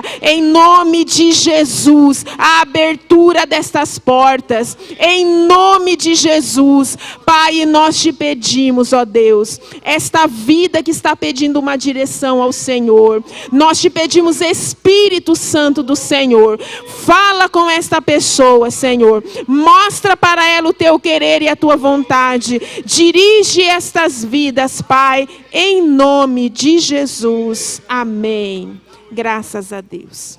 declara, em nome de Jesus, a abertura destas portas, em nome de Jesus. Pai, nós te pedimos, ó Deus, esta vida que está pedindo uma direção ao Senhor, nós te pedimos, Espírito Santo do Senhor, fala com esta pessoa, Senhor, mostra para ela o teu querer e a tua vontade, dirige estas vidas, Pai, em nome de Jesus, amém. Graças a Deus.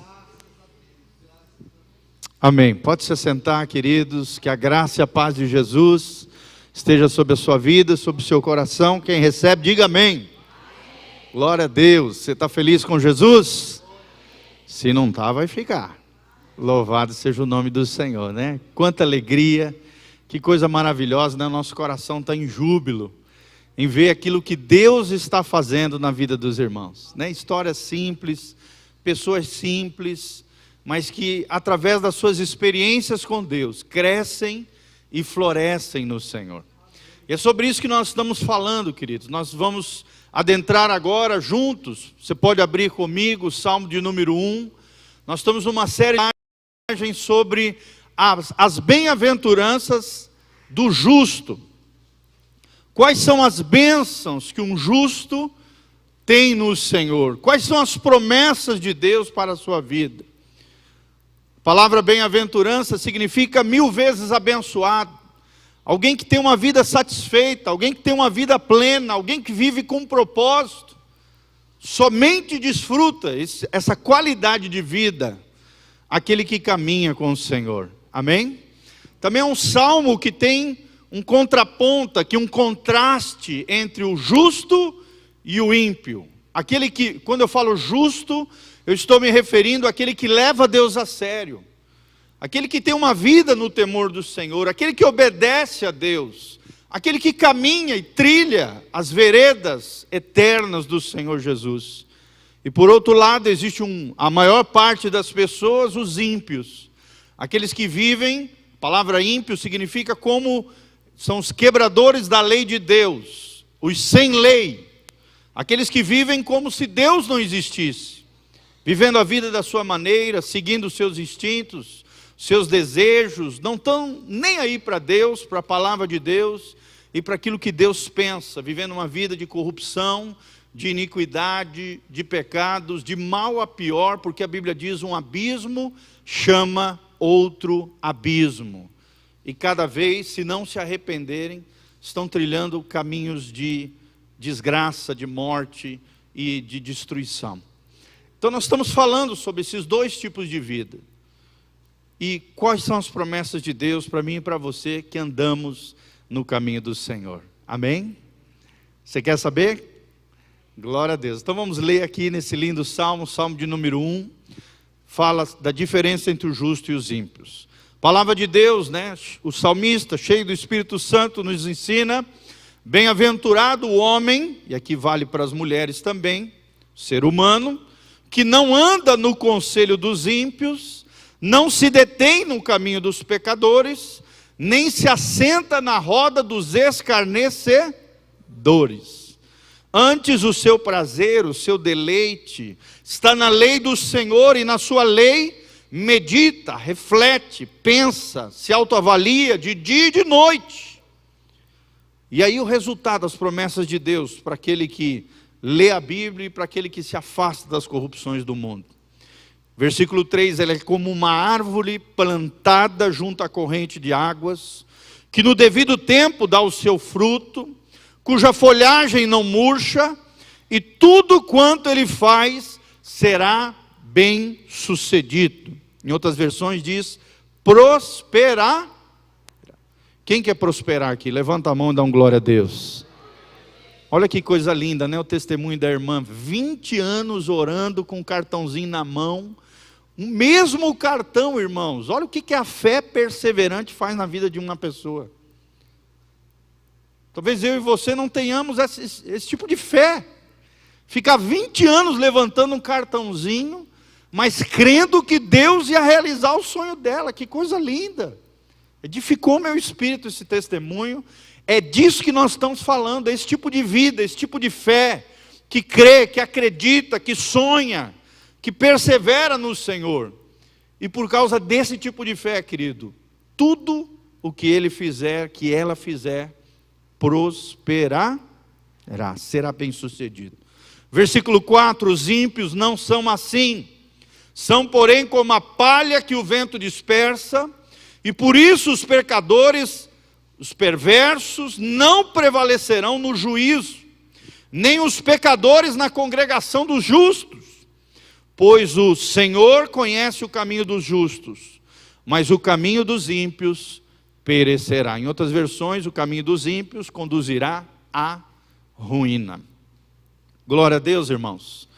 Amém. Pode se sentar, queridos, que a graça e a paz de Jesus esteja sobre a sua vida, sobre o seu coração. Quem recebe, diga amém. Amém. Glória a Deus. Você está feliz com Jesus? Se não está, vai ficar. Louvado seja o nome do Senhor, né? Quanta alegria, que coisa maravilhosa, né? Nosso coração está em júbilo, em ver aquilo que Deus está fazendo na vida dos irmãos, né? Histórias simples, pessoas simples, mas que através das suas experiências com Deus, crescem e florescem no Senhor. E é sobre isso que nós estamos falando, queridos. Nós vamos adentrar agora juntos, você pode abrir comigo o Salmo de número 1, nós estamos numa série de mensagens sobre as bem-aventuranças do justo. Quais são as bênçãos que um justo tem no Senhor? Quais são as promessas de Deus para a sua vida? A palavra bem-aventurança significa 1000 vezes abençoado. Alguém que tem uma vida satisfeita, alguém que tem uma vida plena, alguém que vive com propósito. Somente desfruta essa qualidade de vida aquele que caminha com o Senhor. Amém? Também é um salmo que tem um contraponto aqui, um contraste entre o justo e o ímpio. Aquele que, quando eu falo justo, eu estou me referindo àquele que leva Deus a sério, aquele que tem uma vida no temor do Senhor, aquele que obedece a Deus, aquele que caminha e trilha as veredas eternas do Senhor Jesus. E por outro lado, existe a maior parte das pessoas, os ímpios, aqueles que vivem, a palavra ímpio significa como são os quebradores da lei de Deus, os sem lei, aqueles que vivem como se Deus não existisse, vivendo a vida da sua maneira, seguindo os seus instintos, seus desejos, não estão nem aí para Deus, para a palavra de Deus e para aquilo que Deus pensa, vivendo uma vida de corrupção, de iniquidade, de pecados, de mal a pior, porque a Bíblia diz: um abismo chama outro abismo. E cada vez, se não se arrependerem, estão trilhando caminhos de desgraça, de morte e de destruição. Então nós estamos falando sobre esses dois tipos de vida. E quais são as promessas de Deus para mim e para você que andamos no caminho do Senhor. Amém? Você quer saber? Glória a Deus. Então vamos ler aqui nesse lindo salmo, salmo de número 1. Fala da diferença entre o justo e os ímpios. Palavra de Deus, né? O salmista, cheio do Espírito Santo, nos ensina: bem-aventurado o homem, e aqui vale para as mulheres também, ser humano, que não anda no conselho dos ímpios, não se detém no caminho dos pecadores, nem se assenta na roda dos escarnecedores. Antes o seu prazer, o seu deleite, está na lei do Senhor, e na sua lei medita, reflete, pensa, se autoavalia de dia e de noite. E aí o resultado, as promessas de Deus para aquele que lê a Bíblia e para aquele que se afasta das corrupções do mundo. Versículo 3, ela é como uma árvore plantada junto à corrente de águas, que no devido tempo dá o seu fruto, cuja folhagem não murcha, e tudo quanto ele faz será bem sucedido. Em outras versões diz, prosperar. Quem quer prosperar aqui? Levanta a mão e dá glória a Deus. Olha que coisa linda, né? O testemunho da irmã, 20 anos orando com um cartãozinho na mão, o mesmo cartão, irmãos. Olha o que a fé perseverante faz na vida de uma pessoa. Talvez eu e você não tenhamos esse tipo de fé. Ficar 20 anos levantando um cartãozinho, mas crendo que Deus ia realizar o sonho dela. Que coisa linda. Edificou meu espírito esse testemunho. É disso que nós estamos falando, esse tipo de vida, esse tipo de fé, que crê, que acredita, que sonha, que persevera no Senhor. E por causa desse tipo de fé, querido, tudo o que ele fizer, que ela fizer, prosperará, será bem sucedido. Versículo 4, os ímpios não são assim, são porém como a palha que o vento dispersa, e por isso os pecadores, os perversos, não prevalecerão no juízo, nem os pecadores na congregação dos justos. Pois o Senhor conhece o caminho dos justos, mas o caminho dos ímpios perecerá. Em outras versões, o caminho dos ímpios conduzirá à ruína. Glória a Deus, irmãos.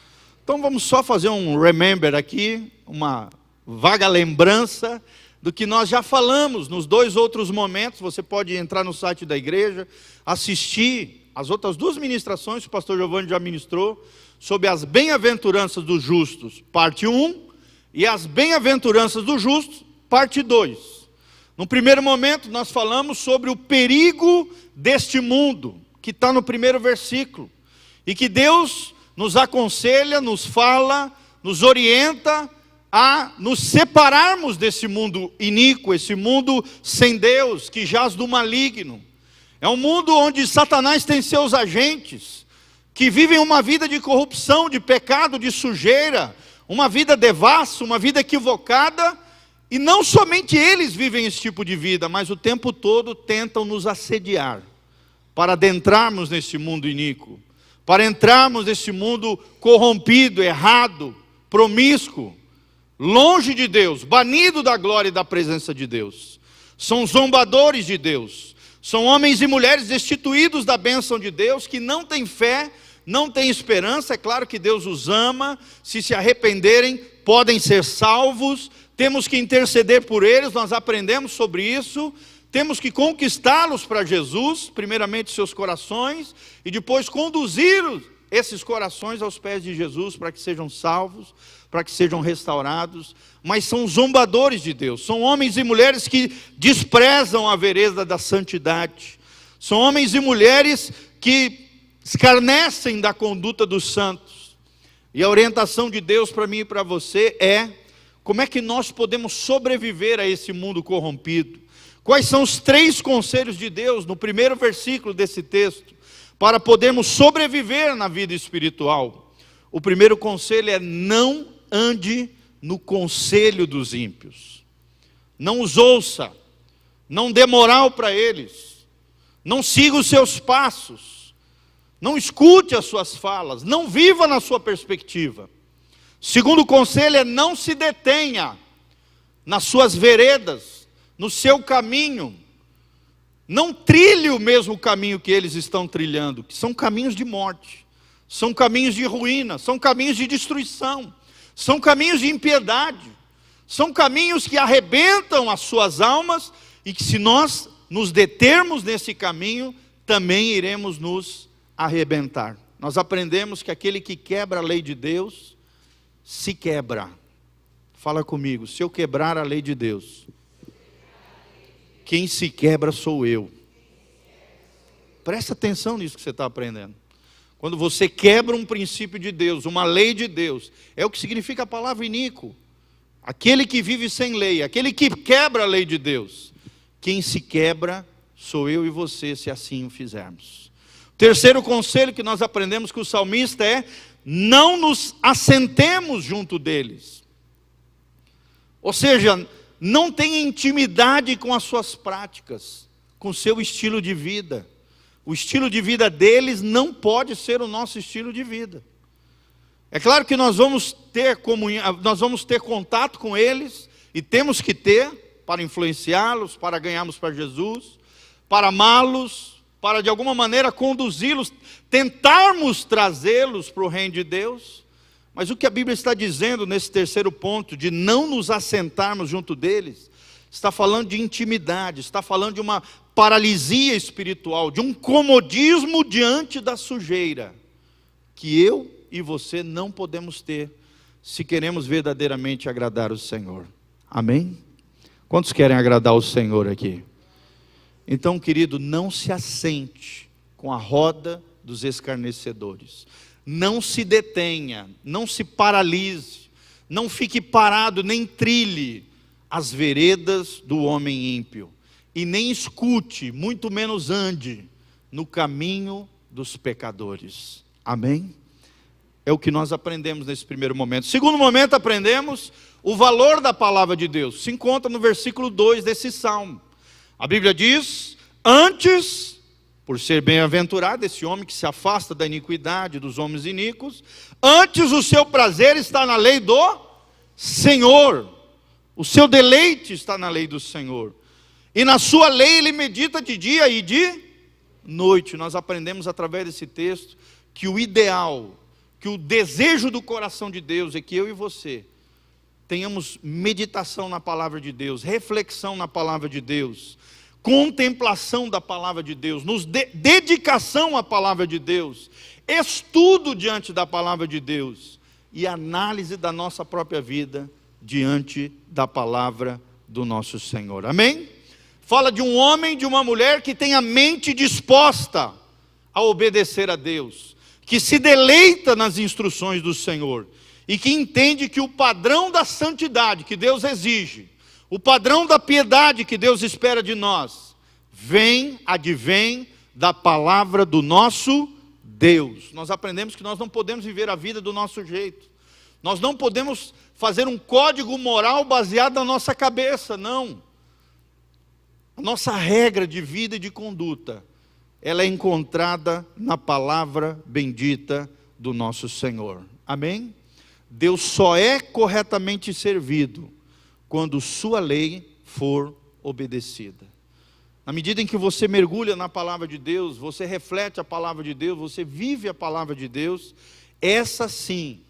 Então vamos só fazer um remember aqui, uma vaga lembrança do que nós já falamos nos 2 outros momentos. Você pode entrar no site da igreja, assistir as outras 2 ministrações que o pastor Giovanni já ministrou, sobre as bem-aventuranças dos justos, parte 1, e as bem-aventuranças dos justos, parte 2. No primeiro momento nós falamos sobre o perigo deste mundo, que está no primeiro versículo, e que Deus nos aconselha, nos fala, nos orienta a nos separarmos desse mundo iníquo, esse mundo sem Deus, que jaz do maligno. É um mundo onde Satanás tem seus agentes, que vivem uma vida de corrupção, de pecado, de sujeira, uma vida devassa, uma vida equivocada, e não somente eles vivem esse tipo de vida, mas o tempo todo tentam nos assediar, para adentrarmos nesse mundo iníquo, para entrarmos nesse mundo corrompido, errado, promíscuo, longe de Deus, banido da glória e da presença de Deus. São zombadores de Deus, são homens e mulheres destituídos da bênção de Deus, que não têm fé, não têm esperança. É claro que Deus os ama, se arrependerem, podem ser salvos, temos que interceder por eles, nós aprendemos sobre isso, temos que conquistá-los para Jesus, primeiramente seus corações, e depois conduzir esses corações aos pés de Jesus, para que sejam salvos, para que sejam restaurados. Mas são zombadores de Deus, são homens e mulheres que desprezam a vereda da santidade, são homens e mulheres que escarnecem da conduta dos santos. E a orientação de Deus para mim e para você é: como é que nós podemos sobreviver a esse mundo corrompido? Quais são os 3 conselhos de Deus no primeiro versículo desse texto, para podermos sobreviver na vida espiritual? O primeiro conselho é: não ande no conselho dos ímpios. Não os ouça, não dê moral para eles, não siga os seus passos, não escute as suas falas, não viva na sua perspectiva. Segundo conselho é: não se detenha nas suas veredas, no seu caminho, não trilhe o mesmo caminho que eles estão trilhando, que são caminhos de morte, são caminhos de ruína, são caminhos de destruição, são caminhos de impiedade, são caminhos que arrebentam as suas almas, e que se nós nos determos nesse caminho, também iremos nos arrebentar. Nós aprendemos que aquele que quebra a lei de Deus, se quebra. Fala comigo: se eu quebrar a lei de Deus, quem se quebra sou eu. Presta atenção nisso que você está aprendendo. Quando você quebra um princípio de Deus, uma lei de Deus, é o que significa a palavra iníquo. Aquele que vive sem lei, aquele que quebra a lei de Deus. Quem se quebra sou eu e você, se assim o fizermos. O terceiro conselho que nós aprendemos com o salmista é: não nos assentemos junto deles. Ou seja, não tenha intimidade com as suas práticas, com o seu estilo de vida. O estilo de vida deles não pode ser o nosso estilo de vida. É claro que nós vamos ter comunhão, nós vamos ter contato com eles, e temos que ter, para influenciá-los, para ganharmos para Jesus, para amá-los, para de alguma maneira conduzi-los, tentarmos trazê-los para o reino de Deus. Mas o que a Bíblia está dizendo nesse terceiro ponto, de não nos assentarmos junto deles, está falando de intimidade, está falando de uma paralisia espiritual, de um comodismo diante da sujeira, que eu e você não podemos ter, se queremos verdadeiramente agradar o Senhor. Amém? Quantos querem agradar o Senhor aqui? Então, querido, não se assente com a roda dos escarnecedores. Não se detenha, não se paralise, não fique parado, nem trilhe as veredas do homem ímpio, e nem escute, muito menos ande no caminho dos pecadores. Amém? É o que nós aprendemos nesse primeiro momento. Segundo momento, aprendemos o valor da palavra de Deus. Se encontra no versículo 2 desse salmo. A Bíblia diz: antes, por ser bem-aventurado esse homem que se afasta da iniquidade dos homens iníquos, antes o seu prazer está na lei do Senhor, o seu deleite está na lei do Senhor, e na sua lei ele medita de dia e de noite. Nós aprendemos através desse texto que o ideal, que o desejo do coração de Deus é que eu e você tenhamos meditação na palavra de Deus, reflexão na palavra de Deus, contemplação da palavra de Deus, dedicação à palavra de Deus, estudo diante da palavra de Deus e análise da nossa própria vida diante da palavra do nosso Senhor. Amém? Fala de um homem, de uma mulher que tem a mente disposta a obedecer a Deus, que se deleita nas instruções do Senhor e que entende que o padrão da santidade que Deus exige, o padrão da piedade que Deus espera de nós, advém da palavra do nosso Deus. Nós aprendemos que nós não podemos viver a vida do nosso jeito. Nós não podemos fazer um código moral baseado na nossa cabeça, não. A nossa regra de vida e de conduta, ela é encontrada na palavra bendita do nosso Senhor. Amém? Deus só é corretamente servido quando sua lei for obedecida. Na medida em que você mergulha na palavra de Deus, você reflete a palavra de Deus, você vive a palavra de Deus, essa sim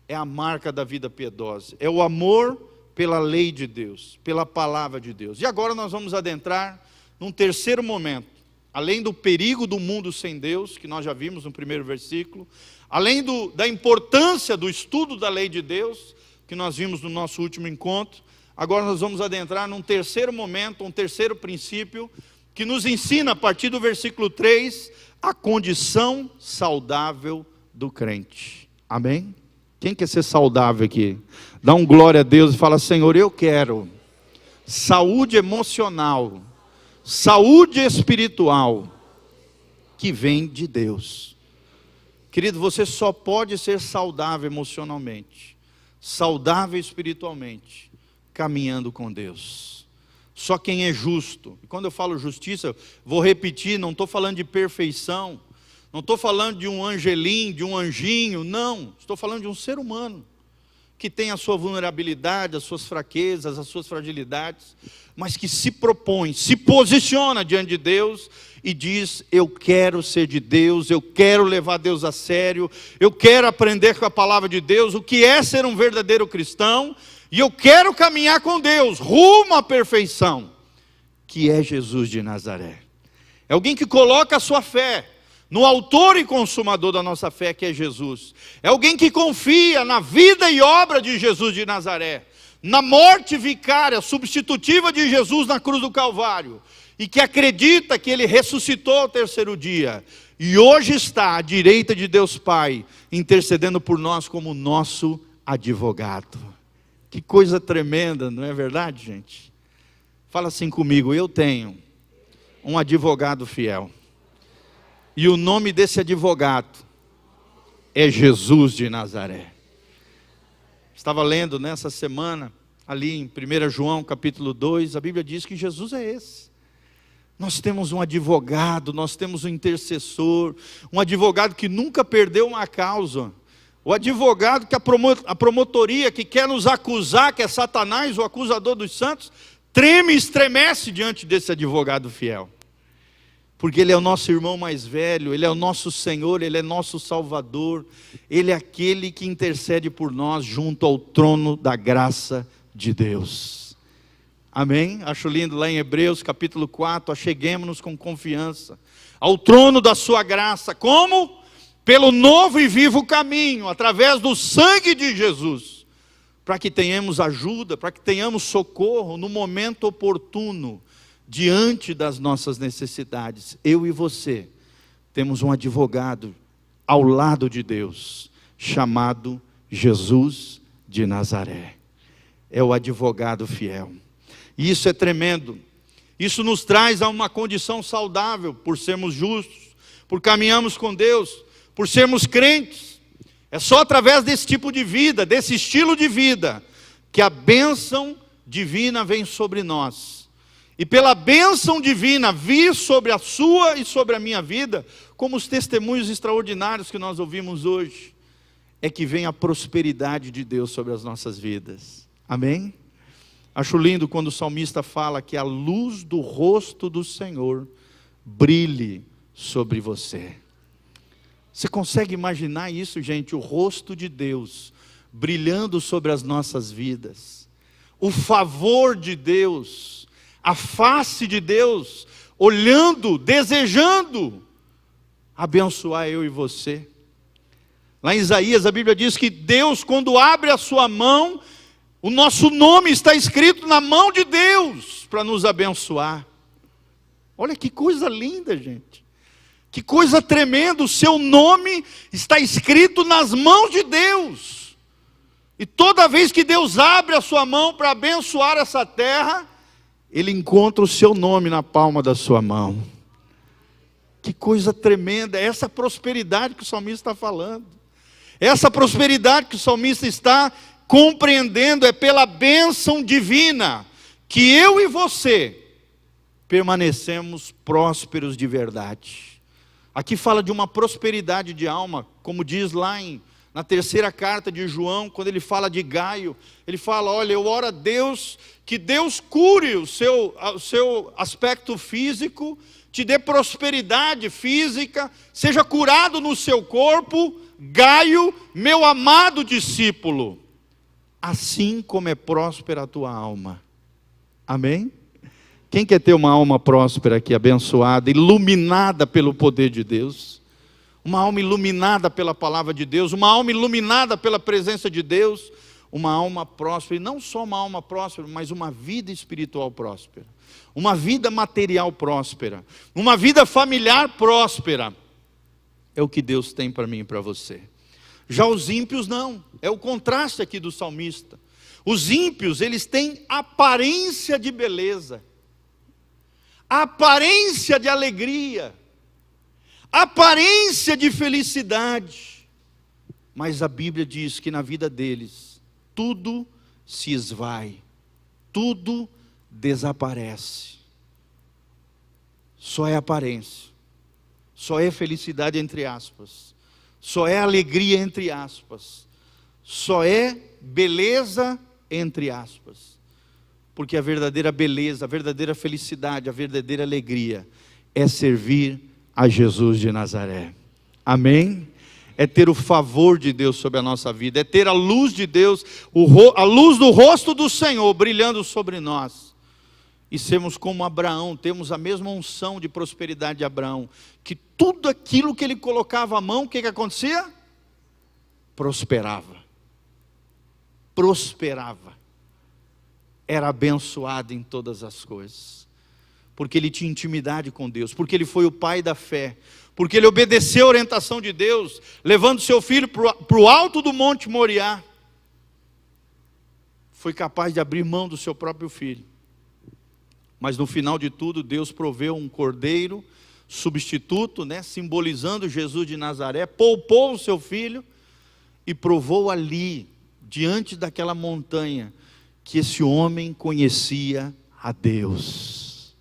é a marca da vida piedosa, é o amor pela lei de Deus, pela palavra de Deus. E agora nós vamos adentrar num terceiro momento, além do perigo do mundo sem Deus, que nós já vimos no primeiro versículo, além da importância do estudo da lei de Deus, que nós vimos no nosso último encontro, agora nós vamos adentrar num terceiro momento, um terceiro princípio, que nos ensina a partir do versículo 3, a condição saudável do crente. Amém? Quem quer ser saudável aqui? Dá um glória a Deus e fala: Senhor, eu quero saúde emocional, saúde espiritual, que vem de Deus. Querido, você só pode ser saudável emocionalmente, saudável espiritualmente, caminhando com Deus. Só quem é justo, e quando eu falo justiça, vou repetir, não estou falando de perfeição, não estou falando de um angelim, de um anjinho, não, estou falando de um ser humano, que tem a sua vulnerabilidade, as suas fraquezas, as suas fragilidades, mas que se propõe, se posiciona diante de Deus e diz: eu quero ser de Deus, eu quero levar Deus a sério, eu quero aprender com a palavra de Deus, o que é ser um verdadeiro cristão, e eu quero caminhar com Deus, rumo à perfeição, que é Jesus de Nazaré. É alguém que coloca a sua fé no autor e consumador da nossa fé, que é Jesus. É alguém que confia na vida e obra de Jesus de Nazaré, na morte vicária, substitutiva de Jesus na cruz do Calvário, e que acredita que Ele ressuscitou ao terceiro dia, e hoje está à direita de Deus Pai, intercedendo por nós como nosso advogado. Que coisa tremenda, não é verdade, gente? Fala assim comigo: eu tenho um advogado fiel. E o nome desse advogado é Jesus de Nazaré. Estava lendo nessa semana, ali em 1 João capítulo 2, a Bíblia diz que Jesus é esse. Nós temos um advogado, nós temos um intercessor, um advogado que nunca perdeu uma causa. O advogado que a promotoria que quer nos acusar, que é Satanás, o acusador dos santos, treme e estremece diante desse advogado fiel. Porque Ele é o nosso irmão mais velho, Ele é o nosso Senhor, Ele é nosso Salvador, Ele é aquele que intercede por nós junto ao trono da graça de Deus. Amém? Acho lindo lá em Hebreus capítulo 4, acheguemo-nos com confiança ao trono da sua graça. Como? Pelo novo e vivo caminho, através do sangue de Jesus, para que tenhamos ajuda, para que tenhamos socorro no momento oportuno, diante das nossas necessidades. Eu e você temos um advogado ao lado de Deus, chamado Jesus de Nazaré. É o advogado fiel. E isso é tremendo. Isso nos traz a uma condição saudável, por sermos justos, por caminharmos com Deus, por sermos crentes. É só através desse tipo de vida, desse estilo de vida, que a bênção divina vem sobre nós. E pela bênção divina vir sobre a sua e sobre a minha vida, como os testemunhos extraordinários que nós ouvimos hoje, é que vem a prosperidade de Deus sobre as nossas vidas. Amém? Acho lindo quando o salmista fala que a luz do rosto do Senhor brilhe sobre você. Você consegue imaginar isso, gente? O rosto de Deus brilhando sobre as nossas vidas. O favor de Deus, a face de Deus, olhando, desejando abençoar eu e você. Lá em Isaías a Bíblia diz que Deus, quando abre a sua mão, o nosso nome está escrito na mão de Deus para nos abençoar. Olha que coisa linda, gente. Que coisa tremenda, o seu nome está escrito nas mãos de Deus. E toda vez que Deus abre a sua mão para abençoar essa terra, Ele encontra o seu nome na palma da sua mão. Que coisa tremenda, é essa prosperidade que o salmista está falando. Essa prosperidade que o salmista está compreendendo é pela bênção divina, que eu e você permanecemos prósperos de verdade. Aqui fala de uma prosperidade de alma, como diz lá na terceira carta de João, quando ele fala de Gaio, ele fala, olha, eu oro a Deus, que Deus cure o seu aspecto físico, te dê prosperidade física, seja curado no seu corpo, Gaio, meu amado discípulo, assim como é próspera a tua alma. Amém? Quem quer ter uma alma próspera aqui, abençoada, iluminada pelo poder de Deus? Uma alma iluminada pela palavra de Deus, uma alma iluminada pela presença de Deus, uma alma próspera, e não só uma alma próspera, mas uma vida espiritual próspera, uma vida material próspera, uma vida familiar próspera. É o que Deus tem para mim e para você. Já os ímpios não, é o contraste aqui do salmista. Os ímpios, eles têm aparência de beleza, aparência de alegria, aparência de felicidade, mas a Bíblia diz que na vida deles, tudo se esvai, tudo desaparece, só é aparência, só é felicidade entre aspas, só é alegria entre aspas, só é beleza entre aspas, porque a verdadeira beleza, a verdadeira felicidade, a verdadeira alegria é servir a Jesus de Nazaré. Amém? É ter o favor de Deus sobre a nossa vida, é ter a luz de Deus, a luz do rosto do Senhor brilhando sobre nós, e sermos como Abraão, temos a mesma unção de prosperidade de Abraão, que tudo aquilo que ele colocava a mão, o que acontecia? Prosperava, era abençoado em todas as coisas, porque ele tinha intimidade com Deus, porque ele foi o pai da fé, porque ele obedeceu a orientação de Deus, levando seu filho para o alto do Monte Moriá, foi capaz de abrir mão do seu próprio filho, mas no final de tudo, Deus proveu um cordeiro substituto, simbolizando Jesus de Nazaré, poupou o seu filho, e provou ali, diante daquela montanha, que esse homem conhecia a Deus.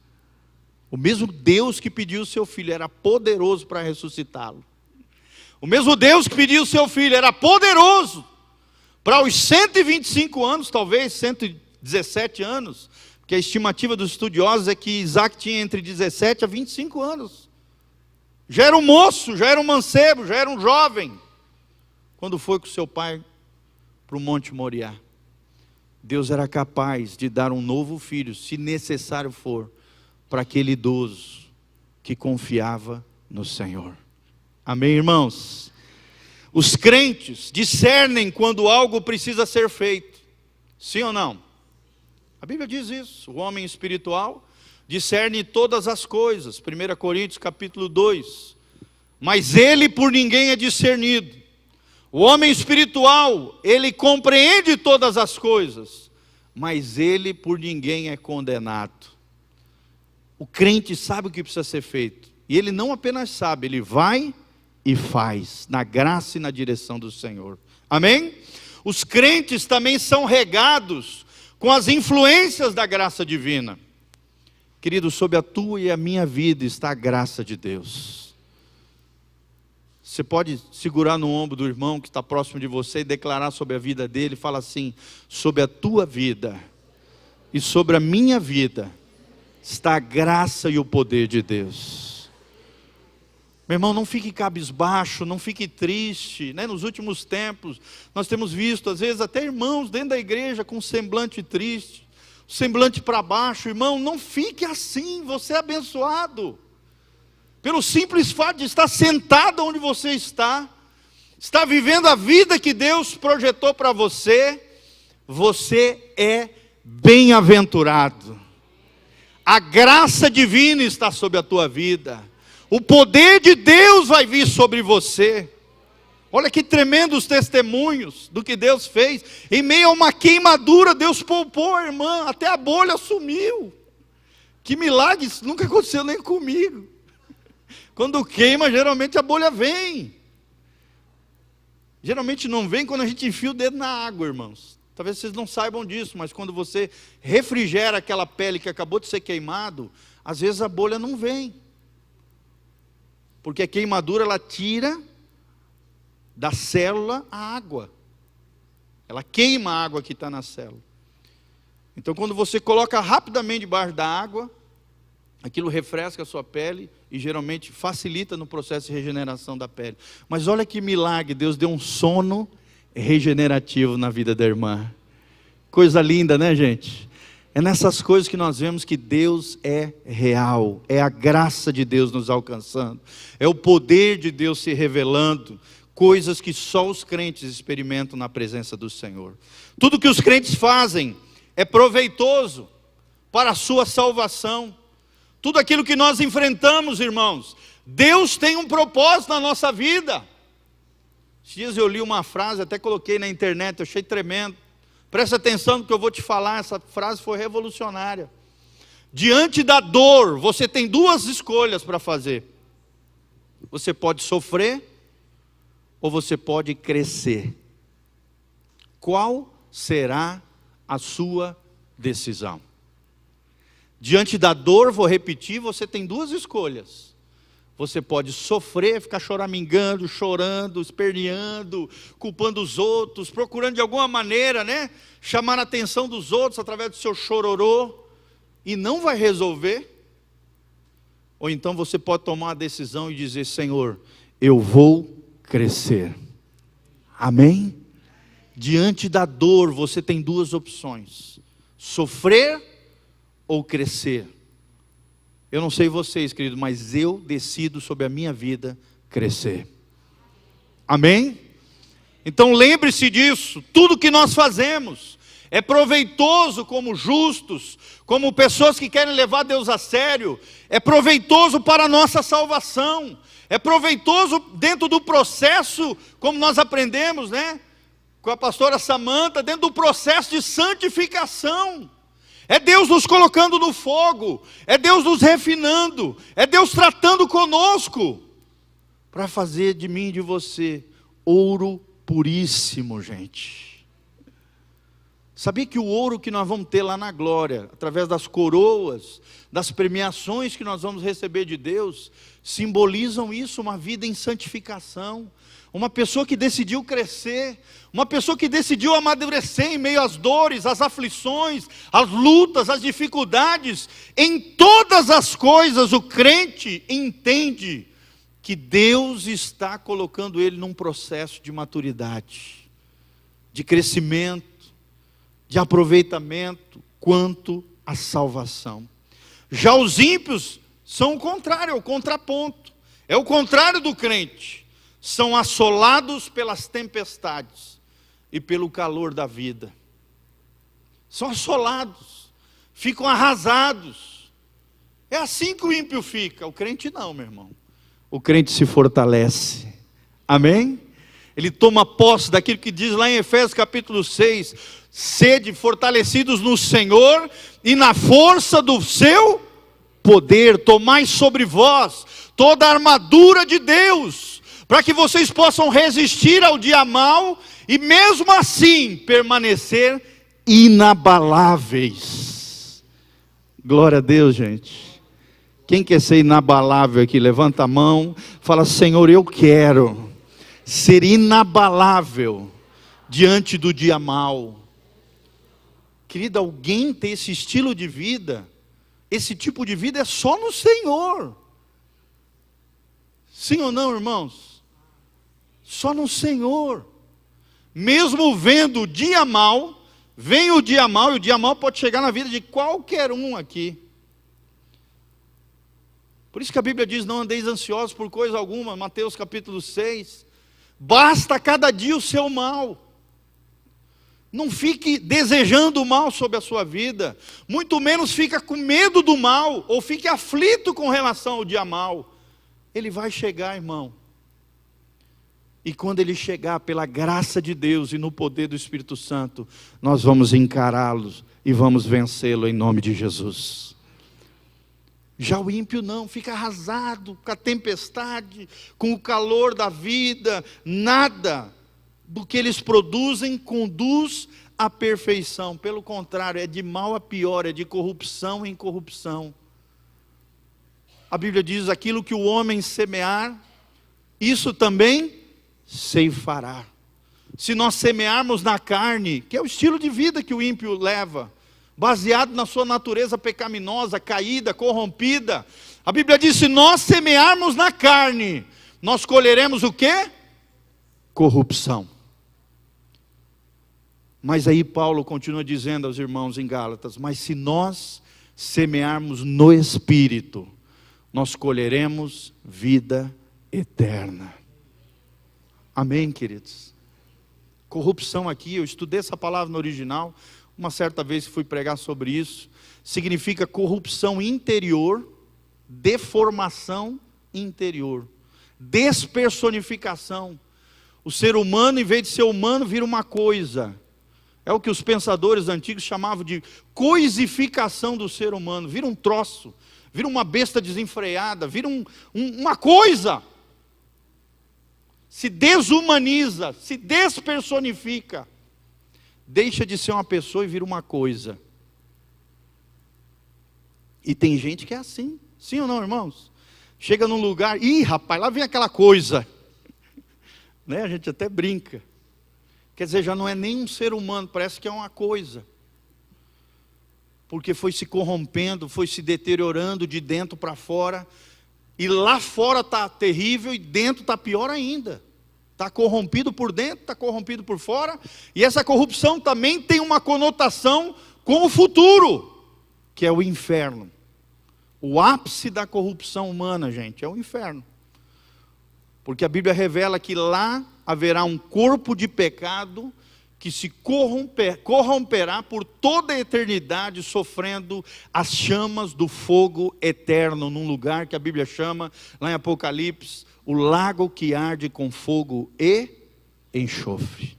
O mesmo Deus que pediu o seu filho era poderoso para ressuscitá-lo. O mesmo Deus que pediu o seu filho era poderoso para os 125 anos, talvez 117 anos, porque a estimativa dos estudiosos é que Isaac tinha entre 17 a 25 anos. Já era um moço, já era um mancebo, já era um jovem, quando foi com seu pai para o Monte Moriá. Deus era capaz de dar um novo filho, se necessário for, para aquele idoso que confiava no Senhor. Amém, irmãos? Os crentes discernem quando algo precisa ser feito, sim ou não? A Bíblia diz isso, o homem espiritual discerne todas as coisas, 1 Coríntios capítulo 2, mas ele por ninguém é discernido. O homem espiritual, ele compreende todas as coisas, mas ele por ninguém é condenado. O crente sabe o que precisa ser feito, e ele não apenas sabe, ele vai e faz, na graça e na direção do Senhor. Amém? Os crentes também são regados com as influências da graça divina. Querido, sobre a tua e a minha vida está a graça de Deus. Você pode segurar no ombro do irmão que está próximo de você e declarar sobre a vida dele, fala assim: sobre a tua vida e sobre a minha vida está a graça e o poder de Deus. Meu irmão, não fique cabisbaixo, não fique triste, né? Nos últimos tempos, nós temos visto, às vezes, até irmãos dentro da igreja com um semblante triste, semblante para baixo. Irmão, não fique assim, você é abençoado. Pelo simples fato de estar sentado onde você está vivendo a vida que Deus projetou para você, você é bem-aventurado. A graça divina está sobre a tua vida. O poder de Deus vai vir sobre você. Olha que tremendos testemunhos do que Deus fez. Em meio a uma queimadura, Deus poupou a irmã, até a bolha sumiu. Que milagre, isso nunca aconteceu nem comigo. Quando queima, geralmente a bolha vem. Geralmente não vem quando a gente enfia o dedo na água, irmãos. Talvez vocês não saibam disso, mas quando você refrigera aquela pele que acabou de ser queimado, às vezes a bolha não vem. Porque a queimadura, ela tira da célula a água. Ela queima a água que está na célula. Então quando você coloca rapidamente debaixo da água, aquilo refresca a sua pele e geralmente facilita no processo de regeneração da pele. Mas olha que milagre, Deus deu um sono regenerativo na vida da irmã. Coisa linda, né, gente? É nessas coisas que nós vemos que Deus é real, é a graça de Deus nos alcançando, é o poder de Deus se revelando, coisas que só os crentes experimentam na presença do Senhor. Tudo que os crentes fazem é proveitoso para a sua salvação. Tudo aquilo que nós enfrentamos, irmãos, Deus tem um propósito na nossa vida. Esses dias eu li uma frase, até coloquei na internet, eu achei tremendo. Presta atenção no que eu vou te falar, essa frase foi revolucionária. Diante da dor, você tem duas escolhas para fazer. Você pode sofrer, ou você pode crescer. Qual será a sua decisão? Diante da dor, vou repetir, você tem duas escolhas. Você pode sofrer, ficar choramingando, chorando, esperneando, culpando os outros, procurando de alguma maneira, né, chamar a atenção dos outros através do seu chororô, e não vai resolver. Ou então você pode tomar uma decisão e dizer: Senhor, eu vou crescer. Amém? Diante da dor, você tem duas opções: sofrer ou crescer. Eu não sei vocês, querido, mas eu decido sobre a minha vida crescer. Amém? Então lembre-se disso. Tudo que nós fazemos é proveitoso como justos, como pessoas que querem levar Deus a sério. É proveitoso para a nossa salvação. É proveitoso dentro do processo, como nós aprendemos, né, com a pastora Samanta, dentro do processo de santificação. É Deus nos colocando no fogo, é Deus nos refinando, é Deus tratando conosco, para fazer de mim e de você ouro puríssimo, gente. Sabia que o ouro que nós vamos ter lá na glória, através das coroas, das premiações que nós vamos receber de Deus, simbolizam isso, uma vida em santificação. Uma pessoa que decidiu crescer, uma pessoa que decidiu amadurecer em meio às dores, às aflições, às lutas, às dificuldades. Em todas as coisas o crente entende que Deus está colocando ele num processo de maturidade, de crescimento, de aproveitamento quanto à salvação. Já os ímpios são o contrário, é o contraponto, é o contrário do crente. São assolados pelas tempestades e pelo calor da vida. São assolados, ficam arrasados. É assim que o ímpio fica. O crente não, meu irmão. O crente se fortalece. Amém? ele toma posse daquilo que diz lá em Efésios capítulo 6, sede fortalecidos no Senhor e na força do seu poder, tomai sobre vós toda a armadura de Deus, para que vocês possam resistir ao dia mau e mesmo assim permanecer inabaláveis. Glória a Deus, gente. Quem quer ser inabalável aqui? Levanta a mão, fala: Senhor, eu quero ser inabalável diante do dia mau. Querida, alguém ter esse estilo de vida, esse tipo de vida é só no Senhor. Sim ou não, irmãos? Só no Senhor. Mesmo vendo o dia mau, vem o dia mau, e o dia mau pode chegar na vida de qualquer um aqui. Por isso que a Bíblia diz: não andeis ansiosos por coisa alguma, Mateus capítulo 6. Basta cada dia o seu mal. Não fique desejando o mal sobre a sua vida, muito menos fica com medo do mal, ou fique aflito com relação ao dia mau. Ele vai chegar, irmão. E quando ele chegar, pela graça de Deus e no poder do Espírito Santo, nós vamos encará-los e vamos vencê-lo em nome de Jesus. Já o ímpio não, fica arrasado com a tempestade, com o calor da vida. Nada do que eles produzem conduz à perfeição. Pelo contrário, é de mal a pior, é de corrupção em corrupção. A Bíblia diz: aquilo que o homem semear, isso também ceifará. Se nós semearmos na carne, que é o estilo de vida que o ímpio leva, baseado na sua natureza pecaminosa, caída, corrompida, a Bíblia diz: se nós semearmos na carne, nós colheremos o quê? Corrupção. Mas aí Paulo continua dizendo aos irmãos em Gálatas: mas se nós semearmos no Espírito, nós colheremos vida eterna. Amém, queridos? Corrupção aqui, eu estudei essa palavra no original, uma certa vez fui pregar sobre isso, significa corrupção interior, deformação interior, despersonificação. O ser humano, em vez de ser humano, vira uma coisa. É o que os pensadores antigos chamavam de coisificação do ser humano. Vira um troço, vira uma besta desenfreada, vira uma coisa. Se desumaniza, se despersonifica. Deixa de ser uma pessoa e vira uma coisa. E tem gente que é assim. Sim ou não, irmãos? Chega num lugar, ih, rapaz, lá vem aquela coisa. Né? A gente até brinca. Quer dizer, já não é nem um ser humano, parece que é uma coisa. Porque foi se corrompendo, foi se deteriorando de dentro para fora. E lá fora está terrível e dentro está pior ainda. Está corrompido por dentro, está corrompido por fora. E essa corrupção também tem uma conotação com o futuro, que é o inferno. O ápice da corrupção humana, gente, é o inferno. Porque a Bíblia revela que lá haverá um corpo de pecado que se corromperá por toda a eternidade, sofrendo as chamas do fogo eterno, num lugar que a Bíblia chama, lá em Apocalipse, o lago que arde com fogo e enxofre.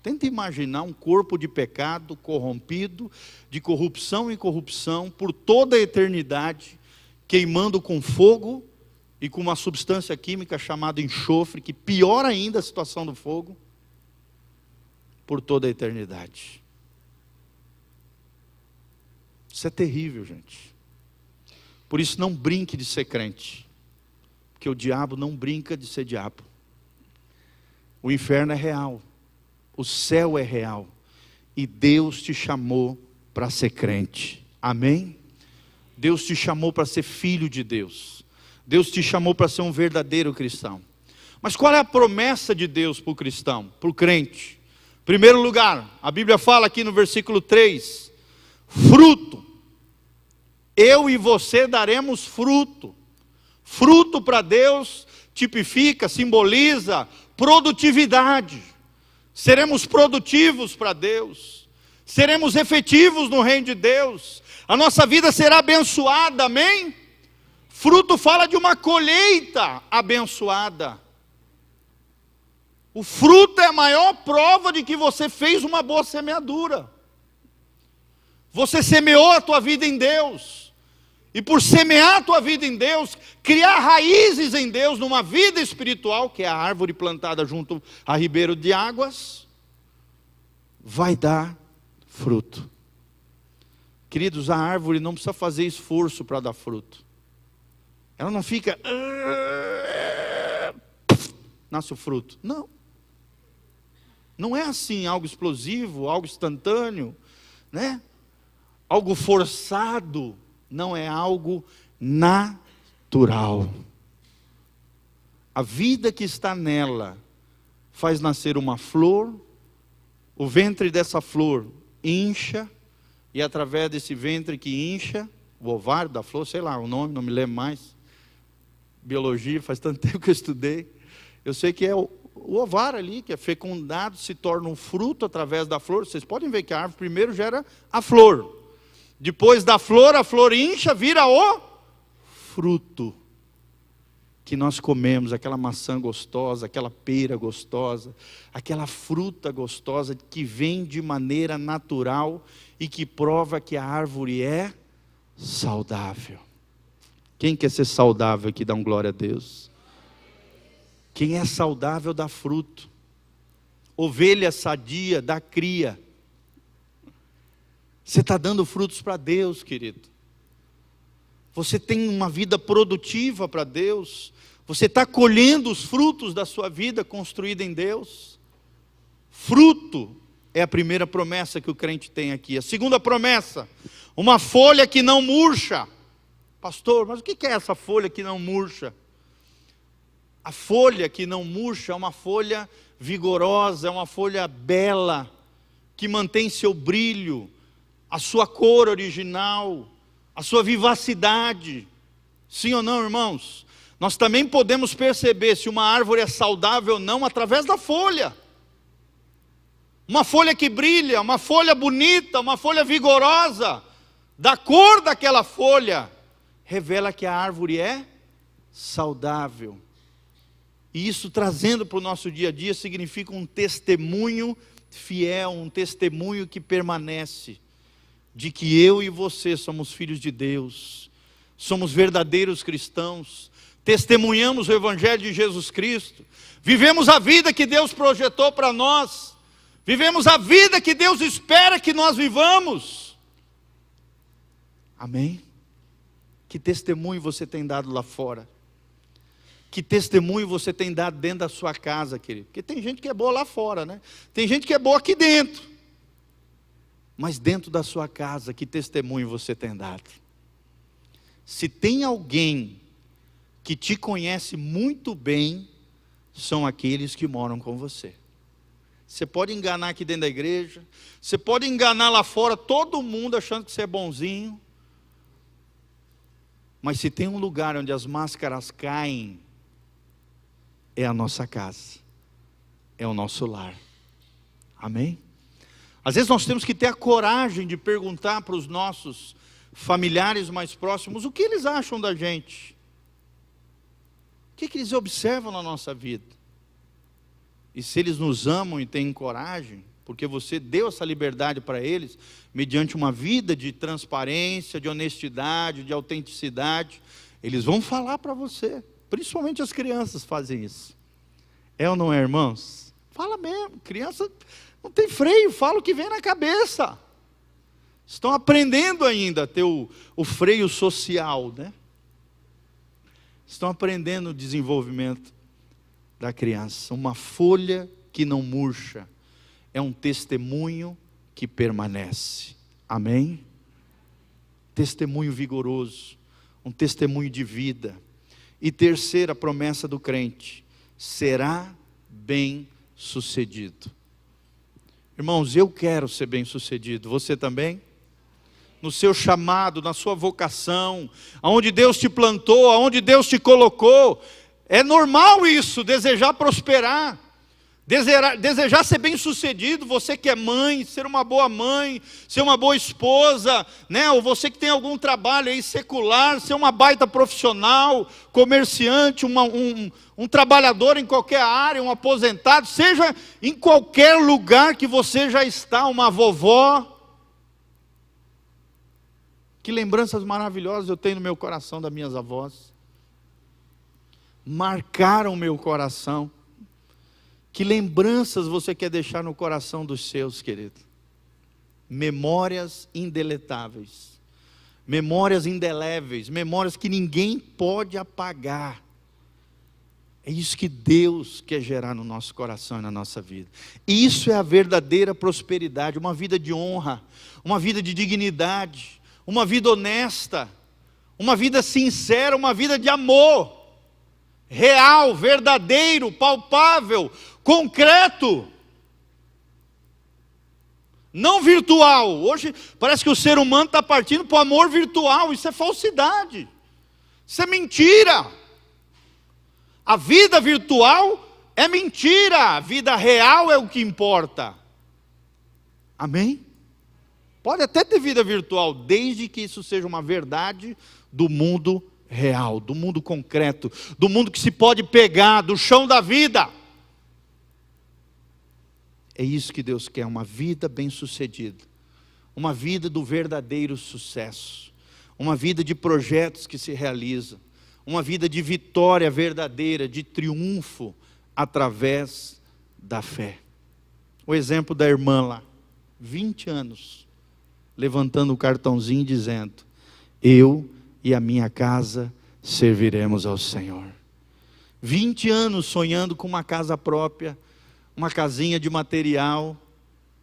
Tenta imaginar um corpo de pecado corrompido, de corrupção em corrupção, por toda a eternidade, queimando com fogo e com uma substância química chamada enxofre, que piora ainda a situação do fogo, por toda a eternidade. Isso é terrível, gente. Por isso não brinque de ser crente, porque o diabo não brinca de ser diabo. O inferno é real, o céu é real, e Deus te chamou para ser crente. Amém? Deus te chamou para ser filho de Deus. Deus te chamou para ser um verdadeiro cristão. Mas qual é a promessa de Deus para o cristão, para o crente? Em primeiro lugar, a Bíblia fala aqui no versículo 3, fruto. Eu e você daremos fruto. Fruto para Deus tipifica, simboliza produtividade. Seremos produtivos para Deus. Seremos efetivos no reino de Deus. A nossa vida será abençoada, amém? Fruto fala de uma colheita abençoada. O fruto é a maior prova de que você fez uma boa semeadura. Você semeou a tua vida em Deus. E por semear a tua vida em Deus, criar raízes em Deus, numa vida espiritual, que é a árvore plantada junto a ribeiro de águas, vai dar fruto. Queridos, a árvore não precisa fazer esforço para dar fruto. Ela não fica... nasce o fruto. Não. Não é assim, algo explosivo, algo instantâneo, né? Algo forçado. Não, é algo natural. A vida que está nela faz nascer uma flor, o ventre dessa flor incha, e através desse ventre que incha, o ovário da flor, sei lá o nome, não me lembro mais, biologia, faz tanto tempo que eu estudei, eu sei que é o ovário ali, que é fecundado, se torna um fruto através da flor. Vocês podem ver que a árvore primeiro gera a flor, depois da flor, a flor incha, vira o fruto, que nós comemos, aquela maçã gostosa, aquela pera gostosa, aquela fruta gostosa que vem de maneira natural e que prova que a árvore é saudável. Quem quer ser saudável aqui, dá um glória a Deus. Quem é saudável dá fruto. Ovelha sadia dá cria. Você está dando frutos para Deus, querido. Você tem uma vida produtiva para Deus. Você está colhendo os frutos da sua vida construída em Deus. Fruto é a primeira promessa que o crente tem aqui. A segunda promessa, uma folha que não murcha. Pastor, mas o que é essa folha que não murcha? A folha que não murcha é uma folha vigorosa, é uma folha bela, que mantém seu brilho, a sua cor original, a sua vivacidade. Sim ou não, irmãos? Nós também podemos perceber se uma árvore é saudável ou não através da folha. Uma folha que brilha, uma folha bonita, uma folha vigorosa, da cor daquela folha, revela que a árvore é saudável. E isso, trazendo para o nosso dia a dia, significa um testemunho fiel, um testemunho que permanece, de que eu e você somos filhos de Deus, somos verdadeiros cristãos, testemunhamos o Evangelho de Jesus Cristo, vivemos a vida que Deus projetou para nós, vivemos a vida que Deus espera que nós vivamos. Amém? Que testemunho você tem dado lá fora? Que testemunho você tem dado dentro da sua casa, querido? Porque tem gente que é boa lá fora, né? Tem gente que é boa aqui dentro. Mas dentro da sua casa, que testemunho você tem dado? Se tem alguém que te conhece muito bem, são aqueles que moram com você. Você pode enganar aqui dentro da igreja, você pode enganar lá fora todo mundo achando que você é bonzinho. Mas se tem um lugar onde as máscaras caem, é a nossa casa, é o nosso lar. Amém? Às vezes nós temos que ter a coragem de perguntar para os nossos familiares mais próximos o que eles acham da gente. O que eles observam na nossa vida. E se eles nos amam e têm coragem, porque você deu essa liberdade para eles, mediante uma vida de transparência, de honestidade, de autenticidade, eles vão falar para você. Principalmente as crianças fazem isso. É ou não é, irmãos? Fala mesmo, criança não tem freio, fala o que vem na cabeça. Estão aprendendo ainda a ter o freio social, né? Estão aprendendo o desenvolvimento da criança. Uma folha que não murcha é um testemunho que permanece. Amém? Testemunho vigoroso, um testemunho de vida. E terceira promessa do crente, será bem sucedido. Irmãos, eu quero ser bem sucedido, você também? No seu chamado, na sua vocação, aonde Deus te plantou, aonde Deus te colocou, é normal isso, desejar prosperar, desejar ser bem-sucedido, você que é mãe, ser uma boa mãe, ser uma boa esposa, né? Ou você que tem algum trabalho aí secular, ser uma baita profissional, comerciante, um trabalhador em qualquer área, um aposentado, seja em qualquer lugar que você já está, uma vovó. Que lembranças maravilhosas eu tenho no meu coração das minhas avós. Marcaram o meu coração. Que lembranças você quer deixar no coração dos seus, querido? Memórias indeletáveis, memórias indeléveis, memórias que ninguém pode apagar. É isso que Deus quer gerar no nosso coração e na nossa vida. Isso é a verdadeira prosperidade, uma vida de honra, uma vida de dignidade, uma vida honesta, uma vida sincera, uma vida de amor, real, verdadeiro, palpável, concreto, não virtual. Hoje parece que o ser humano está partindo para o amor virtual. Isso é falsidade, isso é mentira. A vida virtual é mentira, a vida real é o que importa. Amém? Pode até ter vida virtual, desde que isso seja uma verdade do mundo real, do mundo concreto, do mundo que se pode pegar, do chão da vida. É isso que Deus quer, uma vida bem-sucedida, uma vida do verdadeiro sucesso, uma vida de projetos que se realizam, uma vida de vitória verdadeira, de triunfo através da fé. O exemplo da irmã lá, 20 anos, levantando o cartãozinho dizendo: eu e a minha casa serviremos ao Senhor. 20 anos sonhando com uma casa própria, uma casinha de material,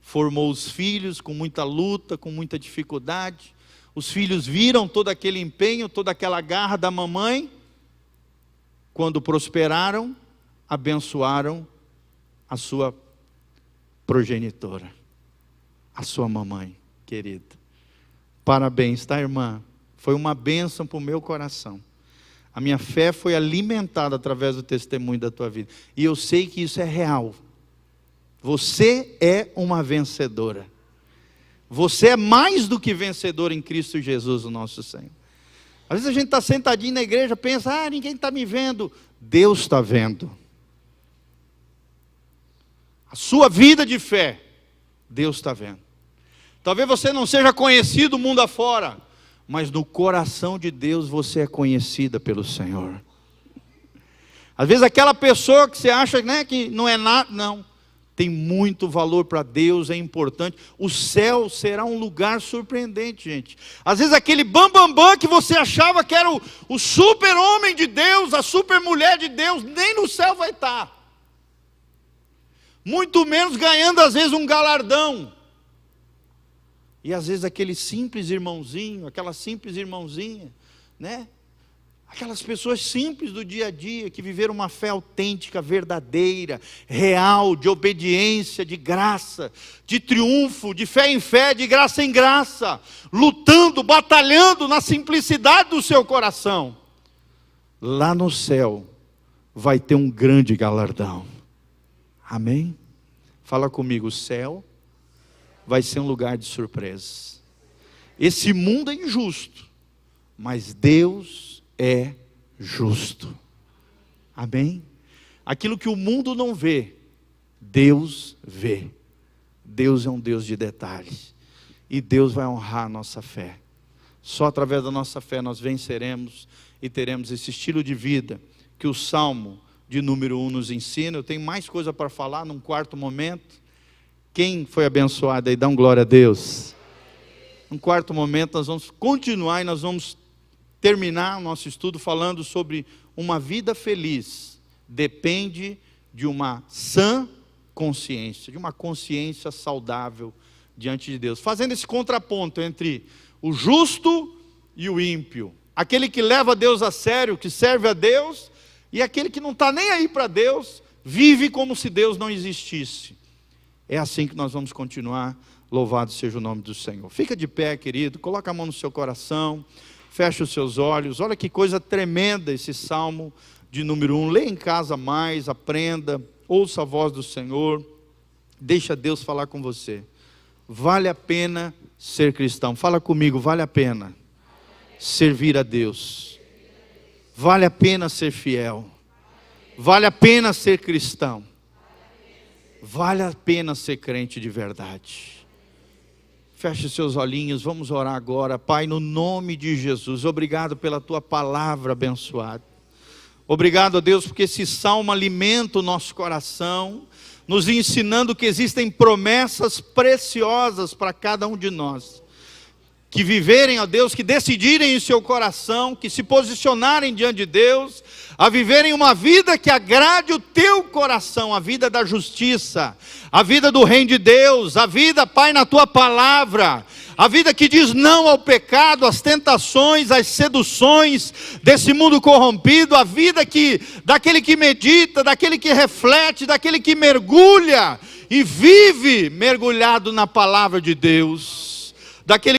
formou os filhos com muita luta, com muita dificuldade. Os filhos viram todo aquele empenho, toda aquela garra da mamãe. Quando prosperaram, abençoaram a sua progenitora, a sua mamãe querida. Parabéns, tá, irmã? Foi uma bênção para o meu coração. A minha fé foi alimentada através do testemunho da tua vida. E eu sei que isso é real. Você é uma vencedora. Você é mais do que vencedor em Cristo Jesus, o nosso Senhor. Às vezes a gente está sentadinho na igreja, pensa: ninguém está me vendo. Deus está vendo. A sua vida de fé, Deus está vendo. Talvez você não seja conhecido mundo afora, mas no coração de Deus você é conhecida pelo Senhor. Às vezes aquela pessoa que você acha, né, que não é nada, não. Tem muito valor para Deus, é importante. O céu será um lugar surpreendente, gente. Às vezes aquele bambambam que você achava que era o super-homem de Deus, a super-mulher de Deus, nem no céu vai estar. Muito menos ganhando às vezes um galardão. E às vezes aquele simples irmãozinho, aquela simples irmãozinha, né? Aquelas pessoas simples do dia a dia, que viveram uma fé autêntica, verdadeira, real, de obediência, de graça, de triunfo, de fé em fé, de graça em graça, lutando, batalhando na simplicidade do seu coração. Lá no céu vai ter um grande galardão. Amém? Fala comigo: o céu vai ser um lugar de surpresas. Esse mundo é injusto, mas Deus é justo. Amém? Aquilo que o mundo não vê, Deus vê. Deus é um Deus de detalhes. E Deus vai honrar a nossa fé. Só através da nossa fé nós venceremos e teremos esse estilo de vida que o Salmo de número 1 nos ensina. Eu tenho mais coisa para falar num quarto momento. Quem foi abençoado aí, dá um glória a Deus. Num quarto momento nós vamos continuar e nós vamos terminar o nosso estudo falando sobre uma vida feliz. Depende de uma sã consciência, de uma consciência saudável diante de Deus. Fazendo esse contraponto entre o justo e o ímpio. Aquele que leva Deus a sério, que serve a Deus, e aquele que não está nem aí para Deus, vive como se Deus não existisse. É assim que nós vamos continuar. Louvado seja o nome do Senhor. Fica de pé, querido, coloca a mão no seu coração, fecha os seus olhos. Olha que coisa tremenda esse Salmo de número 1. Lê em casa mais, aprenda, ouça a voz do Senhor, deixa Deus falar com você. Vale a pena ser cristão. Fala comigo, vale a pena servir a Deus. Vale a pena ser fiel. Vale a pena ser cristão. Vale a pena ser crente de verdade. Feche seus olhinhos, vamos orar agora. Pai, no nome de Jesus, obrigado pela tua palavra abençoada. Obrigado, Deus, porque esse salmo alimenta o nosso coração, nos ensinando que existem promessas preciosas para cada um de nós. Que viverem, ó Deus, que decidirem em seu coração, que se posicionarem diante de Deus, a viverem uma vida que agrade o teu coração, a vida da justiça, a vida do reino de Deus, a vida, Pai, na tua palavra, a vida que diz não ao pecado, às tentações, às seduções desse mundo corrompido, a vida daquele que medita, daquele que reflete, daquele que mergulha e vive mergulhado na palavra de Deus, daquele